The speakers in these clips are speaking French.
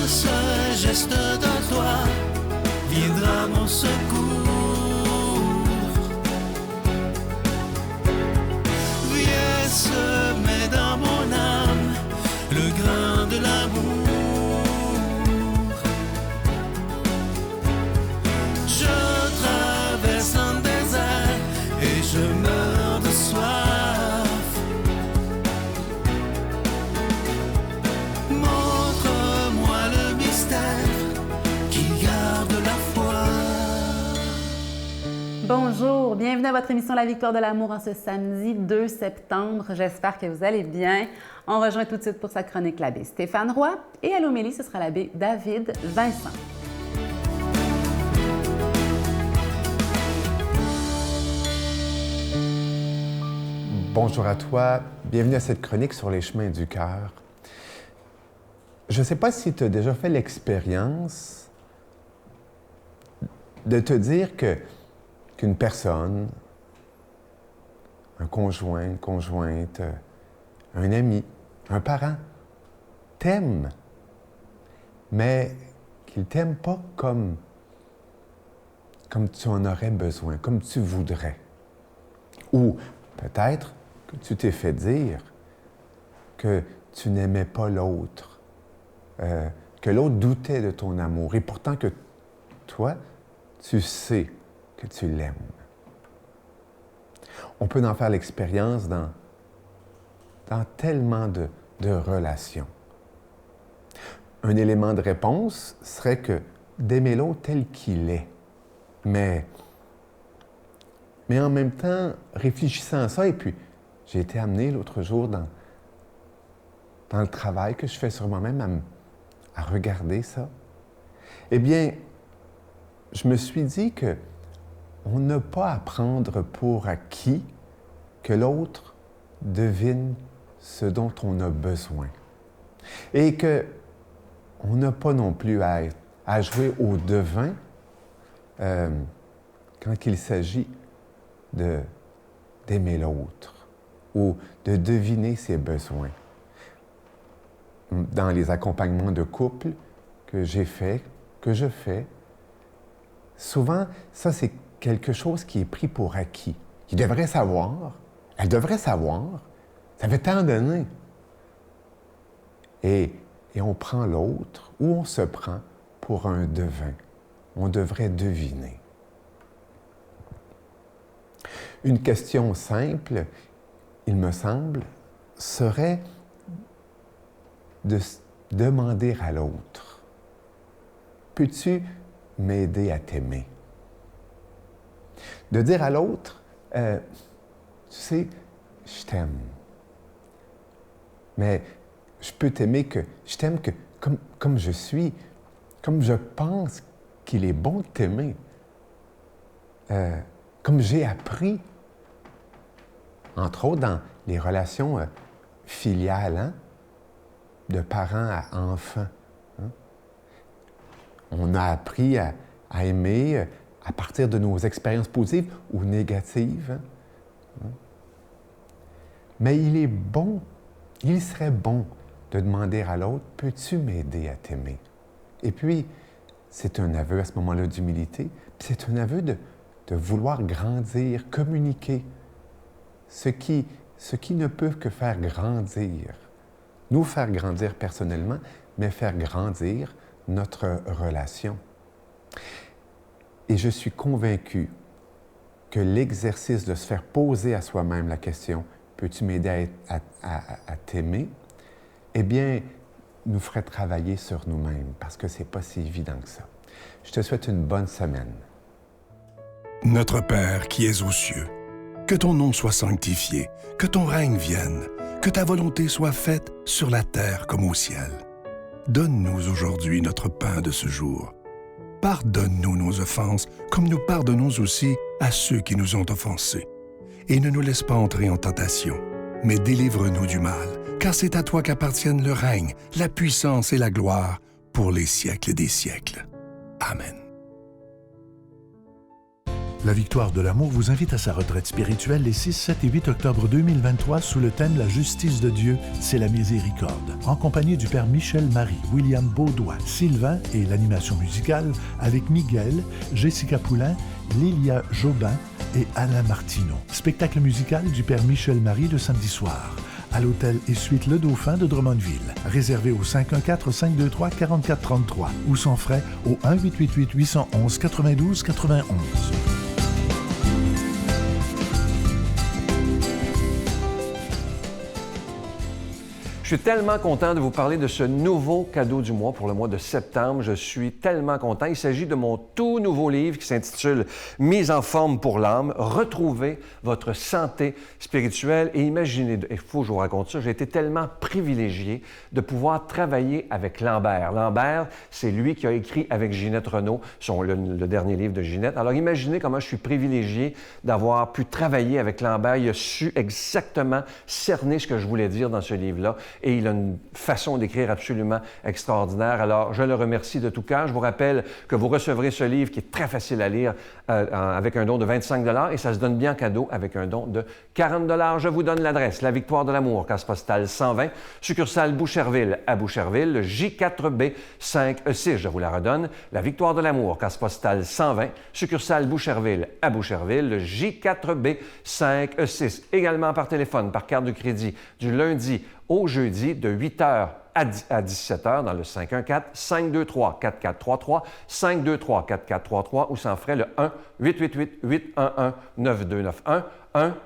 seul geste de toi viendra mon secours. Viens semer dans mon âme le grain de l'amour. Je traverse un désert et je meurs de soif. Montre-moi le mystère qui garde la foi. Bonjour, bienvenue à votre émission La Victoire de l'amour en ce samedi 2 septembre. J'espère que vous allez bien. On rejoint tout de suite pour sa chronique l'abbé Stéphane Roy et à l'homélie, ce sera l'abbé David Vincent. Bonjour à toi, bienvenue à cette chronique sur les chemins du cœur. Je ne sais pas si tu as déjà fait l'expérience de te dire qu'une personne, un conjoint, une conjointe, un ami, un parent, t'aime, mais qu'il ne t'aime pas comme tu en aurais besoin, comme tu voudrais. Ou peut-être que tu t'es fait dire que tu n'aimais pas l'autre, que l'autre doutait de ton amour, et pourtant que toi, tu sais que tu l'aimes. On peut en faire l'expérience dans tellement de relations. Un élément de réponse serait que d'aimer l'autre tel qu'il est. Mais en même temps, réfléchissant à ça, et puis j'ai été amené l'autre jour dans le travail que je fais sur moi-même à regarder ça, eh bien, je me suis dit qu'on n'a pas à prendre pour acquis que l'autre devine ce dont on a besoin. Et qu'on n'a pas non plus à jouer au devin quand il s'agit d'aimer l'autre ou de deviner ses besoins. Dans les accompagnements de couple que je fais, souvent, ça, c'est quelque chose qui est pris pour acquis. Il devrait savoir, elle devrait savoir, ça fait tant d'années. Et on prend l'autre ou on se prend pour un devin. On devrait deviner. Une question simple, il me semble, serait de demander à l'autre, « Peux-tu m'aider à t'aimer? » De dire à l'autre, « Tu sais, je t'aime, mais je peux t'aimer que, je t'aime que comme je suis, comme je pense qu'il est bon de t'aimer, comme j'ai appris, entre autres dans les relations filiales, hein, de parents à enfants. Hein. On a appris à aimer à partir de nos expériences positives ou négatives. Hein. Mais il serait bon de demander à l'autre, « Peux-tu m'aider à t'aimer? » Et puis, c'est un aveu à ce moment-là d'humilité, puis c'est un aveu de vouloir grandir, communiquer, ce qui ne peut que faire grandir, nous faire grandir personnellement, mais faire grandir notre relation. Et je suis convaincu que l'exercice de se faire poser à soi-même la question « Peux-tu m'aider à t'aimer? » eh bien, nous ferait travailler sur nous-mêmes, parce que c'est pas si évident que ça. Je te souhaite une bonne semaine. Notre Père qui es aux cieux, que ton nom soit sanctifié, que ton règne vienne, que ta volonté soit faite sur la terre comme au ciel. Donne-nous aujourd'hui notre pain de ce jour. Pardonne-nous nos offenses, comme nous pardonnons aussi à ceux qui nous ont offensés. Et ne nous laisse pas entrer en tentation, mais délivre-nous du mal, car c'est à toi qu'appartiennent le règne, la puissance et la gloire pour les siècles des siècles. Amen. La Victoire de l'amour vous invite à sa retraite spirituelle les 6, 7 et 8 octobre 2023 sous le thème « La justice de Dieu, c'est la miséricorde », en compagnie du Père Michel-Marie, William Beaudoin, Sylvain et l'animation musicale avec Miguel, Jessica Poulain, Lilia Jobin et Alain Martineau. Spectacle musical du Père Michel-Marie le samedi soir à l'hôtel et suite Le Dauphin de Drummondville. Réservé au 514-523-4433 ou sans frais au 1-888-811-92-91. Je suis tellement content de vous parler de ce nouveau cadeau du mois pour le mois de septembre. Je suis tellement content. Il s'agit de mon tout nouveau livre qui s'intitule « Mise en forme pour l'âme. Retrouvez votre santé spirituelle ». Et imaginez, il faut que je vous raconte ça, j'ai été tellement privilégié de pouvoir travailler avec Lambert. Lambert, c'est lui qui a écrit avec Ginette Renault le dernier livre de Ginette. Alors imaginez comment je suis privilégié d'avoir pu travailler avec Lambert. Il a su exactement cerner ce que je voulais dire dans ce livre-là. Et il a une façon d'écrire absolument extraordinaire. Alors, je le remercie de tout cœur. Je vous rappelle que vous recevrez ce livre qui est très facile à lire avec un don de 25 $ et ça se donne bien cadeau avec un don de 40 $. Je vous donne l'adresse. La Victoire de l'amour, case postale 120, succursale Boucherville à Boucherville, le J4B 5E6. Je vous la redonne. La Victoire de l'amour, case postale 120, succursale Boucherville à Boucherville, le J4B 5E6. Également par téléphone, par carte de crédit, du lundi au jeudi de 8h à 17h dans le 514-523-4433, 523-4433 ou sans frais le 1-888-811-9291,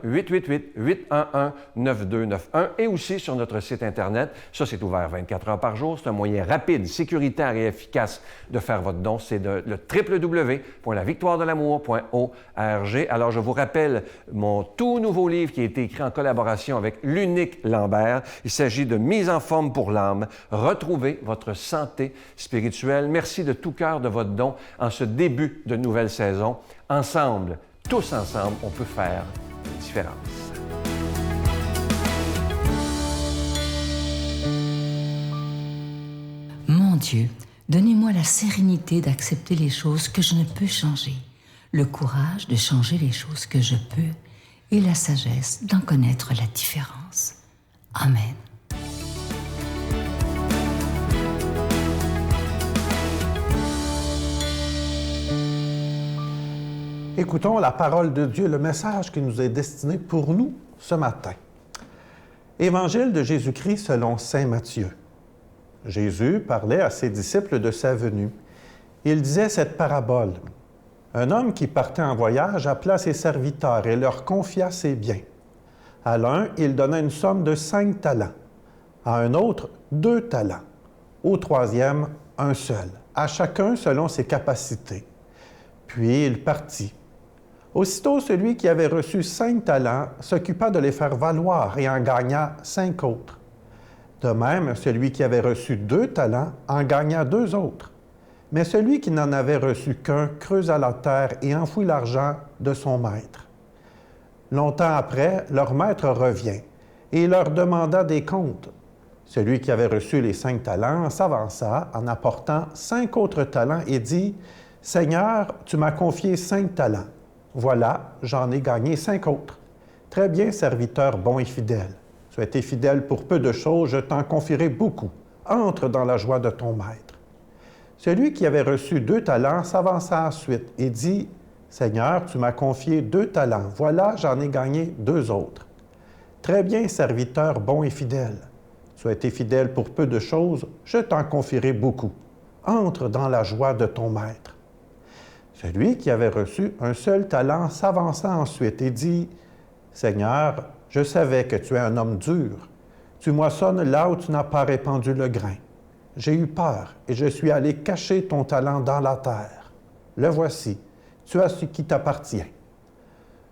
1-888-811-9291 et aussi sur notre site Internet. Ça, c'est ouvert 24 heures par jour. C'est un moyen rapide, sécuritaire et efficace de faire votre don. C'est le www.lavictoiredelamour.org. Alors, je vous rappelle mon tout nouveau livre qui a été écrit en collaboration avec l'unique Lambert. Il s'agit de Mise en forme pour l'âme. Retrouvez votre santé spirituelle. Merci de tout cœur de votre don en ce début de nouvelle saison. Ensemble, tous ensemble, on peut faire une différence. Mon Dieu, donnez-moi la sérénité d'accepter les choses que je ne peux changer, le courage de changer les choses que je peux et la sagesse d'en connaître la différence. Amen. Écoutons la parole de Dieu, le message qui nous est destiné pour nous ce matin. Évangile de Jésus-Christ selon saint Matthieu. Jésus parlait à ses disciples de sa venue. Il disait cette parabole. Un homme qui partait en voyage appela ses serviteurs et leur confia ses biens. À l'un, il donna une somme de 5 talents. À un autre, 2 talents. Au troisième, un seul. À chacun selon ses capacités. Puis il partit. Aussitôt, celui qui avait reçu 5 talents s'occupa de les faire valoir et en gagna 5 autres. De même, celui qui avait reçu 2 talents en gagna 2 autres. Mais celui qui n'en avait reçu qu'un creusa la terre et enfouit l'argent de son maître. Longtemps après, leur maître revient et il leur demanda des comptes. Celui qui avait reçu les 5 talents s'avança en apportant 5 autres talents et dit « Seigneur, tu m'as confié 5 talents. Voilà, j'en ai gagné 5 autres. Très bien, serviteur bon et fidèle. Tu as été fidèle pour peu de choses, je t'en confierai beaucoup. Entre dans la joie de ton maître. » Celui qui avait reçu 2 talents s'avança ensuite et dit « Seigneur, tu m'as confié 2 talents. Voilà, j'en ai gagné 2 autres. Très bien, serviteur bon et fidèle. Tu as été fidèle pour peu de choses, je t'en confierai beaucoup. Entre dans la joie de ton maître. » Celui qui avait reçu un seul talent s'avança ensuite et dit « Seigneur, je savais que tu es un homme dur. Tu moissonnes là où tu n'as pas répandu le grain. J'ai eu peur et je suis allé cacher ton talent dans la terre. Le voici, tu as ce qui t'appartient. »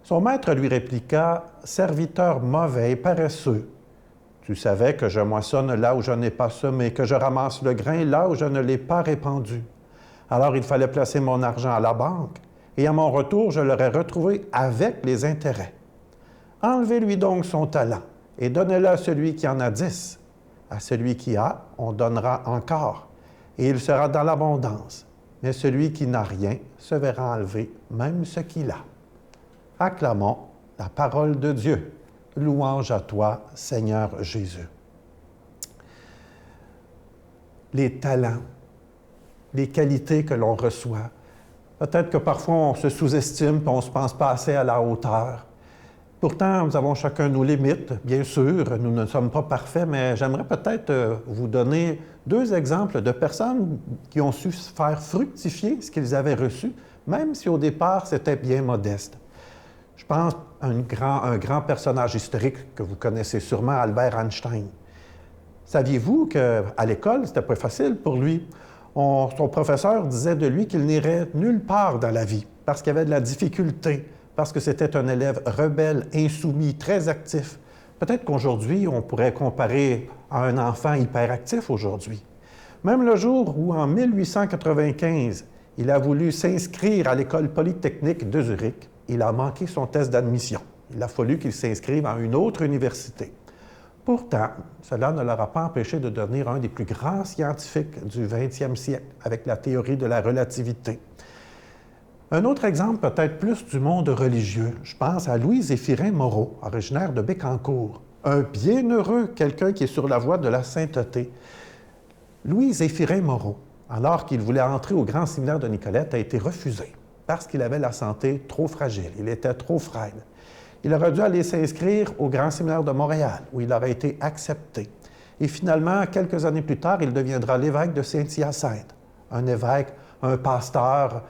Son maître lui répliqua « Serviteur mauvais et paresseux, tu savais que je moissonne là où je n'ai pas semé, que je ramasse le grain là où je ne l'ai pas répandu. Alors il fallait placer mon argent à la banque, et à mon retour, je l'aurais retrouvé avec les intérêts. Enlevez-lui donc son talent, et donnez-le à celui qui en a 10. À celui qui a, on donnera encore, et il sera dans l'abondance. Mais celui qui n'a rien se verra enlever même ce qu'il a. » Acclamons la parole de Dieu. Louange à toi, Seigneur Jésus. Les talents, les qualités que l'on reçoit. Peut-être que parfois on se sous-estime et on ne se pense pas assez à la hauteur. Pourtant, nous avons chacun nos limites, bien sûr, nous ne sommes pas parfaits, mais j'aimerais peut-être vous donner 2 exemples de personnes qui ont su faire fructifier ce qu'ils avaient reçu, même si au départ c'était bien modeste. Je pense à un grand personnage historique que vous connaissez sûrement, Albert Einstein. Saviez-vous qu'à l'école, c'était pas facile pour lui? Son professeur disait de lui qu'il n'irait nulle part dans la vie parce qu'il avait de la difficulté, parce que c'était un élève rebelle, insoumis, très actif. Peut-être qu'aujourd'hui, on pourrait comparer à un enfant hyperactif aujourd'hui. Même le jour où, en 1895, il a voulu s'inscrire à l'École polytechnique de Zurich, il a manqué son test d'admission. Il a fallu qu'il s'inscrive à une autre université. Pourtant, cela ne l'aura pas empêché de devenir un des plus grands scientifiques du 20e siècle, avec la théorie de la relativité. Un autre exemple, peut-être plus du monde religieux, je pense à Louis-Zéphirin Moreau, originaire de Bécancour. Un bienheureux, quelqu'un qui est sur la voie de la sainteté. Louis-Zéphirin Moreau, alors qu'il voulait entrer au grand séminaire de Nicolette, a été refusé parce qu'il avait la santé trop fragile, il était trop frêle. Il aurait dû aller s'inscrire au grand séminaire de Montréal, où il aurait été accepté. Et finalement, quelques années plus tard, il deviendra l'évêque de Saint-Hyacinthe. Un évêque, un pasteur,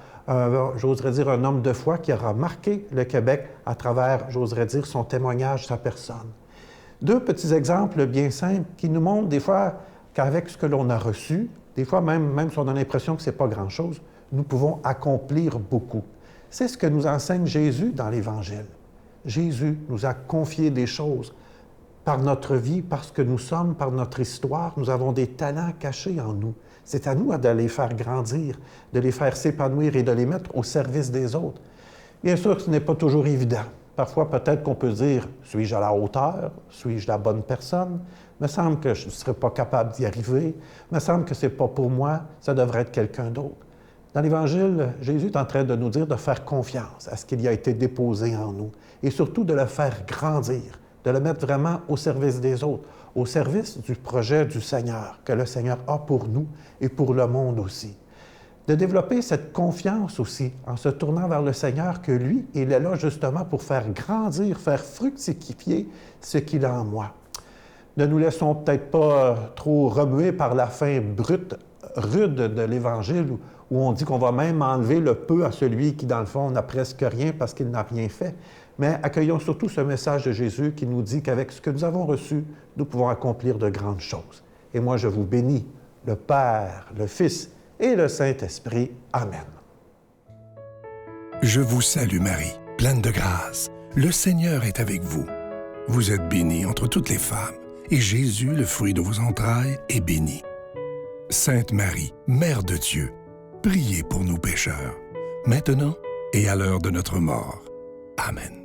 j'oserais dire un homme de foi qui aura marqué le Québec à travers, j'oserais dire, son témoignage, sa personne. 2 petits exemples bien simples qui nous montrent des fois qu'avec ce que l'on a reçu, des fois même si on a l'impression que ce n'est pas grand-chose, nous pouvons accomplir beaucoup. C'est ce que nous enseigne Jésus dans l'Évangile. Jésus nous a confié des choses par notre vie, parce que nous sommes, par notre histoire, nous avons des talents cachés en nous. C'est à nous de les faire grandir, de les faire s'épanouir et de les mettre au service des autres. Bien sûr, ce n'est pas toujours évident. Parfois, peut-être qu'on peut dire, suis-je à la hauteur? Suis-je la bonne personne? Il me semble que je ne serais pas capable d'y arriver. Il me semble que ce n'est pas pour moi, ça devrait être quelqu'un d'autre. Dans l'Évangile, Jésus est en train de nous dire de faire confiance à ce qu'il y a été déposé en nous et surtout de le faire grandir, de le mettre vraiment au service des autres, au service du projet du Seigneur, que le Seigneur a pour nous et pour le monde aussi. De développer cette confiance aussi en se tournant vers le Seigneur que lui, il est là justement pour faire grandir, faire fructifier ce qu'il a en moi. Ne nous laissons peut-être pas trop remuer par la fin brute, rude de l'Évangile où on dit qu'on va même enlever le peu à celui qui, dans le fond, n'a presque rien parce qu'il n'a rien fait. Mais accueillons surtout ce message de Jésus qui nous dit qu'avec ce que nous avons reçu, nous pouvons accomplir de grandes choses. Et moi, je vous bénis, le Père, le Fils et le Saint-Esprit. Amen. Je vous salue Marie, pleine de grâce. Le Seigneur est avec vous. Vous êtes bénie entre toutes les femmes, et Jésus, le fruit de vos entrailles, est béni. Sainte Marie, Mère de Dieu, priez pour nous pécheurs, maintenant et à l'heure de notre mort. Amen.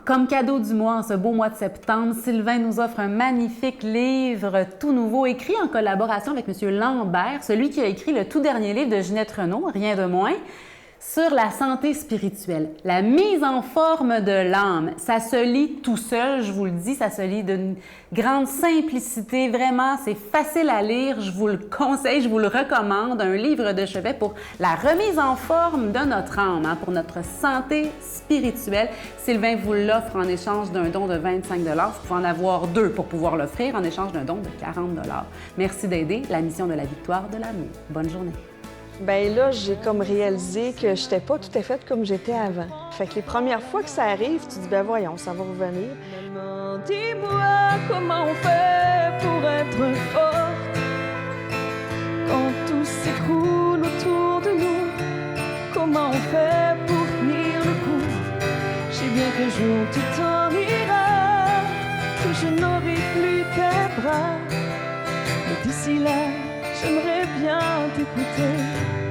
Comme cadeau du mois, en ce beau mois de septembre, Sylvain nous offre un magnifique livre tout nouveau, écrit en collaboration avec M. Lambert, celui qui a écrit le tout dernier livre de Ginette Renault, rien de moins, sur la santé spirituelle, la mise en forme de l'âme. Ça se lit tout seul, je vous le dis, ça se lit d'une grande simplicité. Vraiment, c'est facile à lire, je vous le conseille, je vous le recommande. Un livre de chevet pour la remise en forme de notre âme, pour notre santé spirituelle. Sylvain vous l'offre en échange d'un don de 25 $. Vous pouvez en avoir 2 pour pouvoir l'offrir en échange d'un don de 40 $. Merci d'aider la mission de la victoire de l'amour. Bonne journée. Ben là, j'ai comme réalisé que j'étais pas tout à fait comme j'étais avant. Fait que les premières fois que ça arrive, tu dis, ben voyons, ça va revenir. Maman, dis-moi comment on fait pour être forte quand tout s'écroule autour de nous. Comment on fait pour tenir le coup? Je sais bien qu'un jour tu t'en iras, que je n'aurai plus tes bras. Mais d'ici là, j'aimerais bien t'écouter.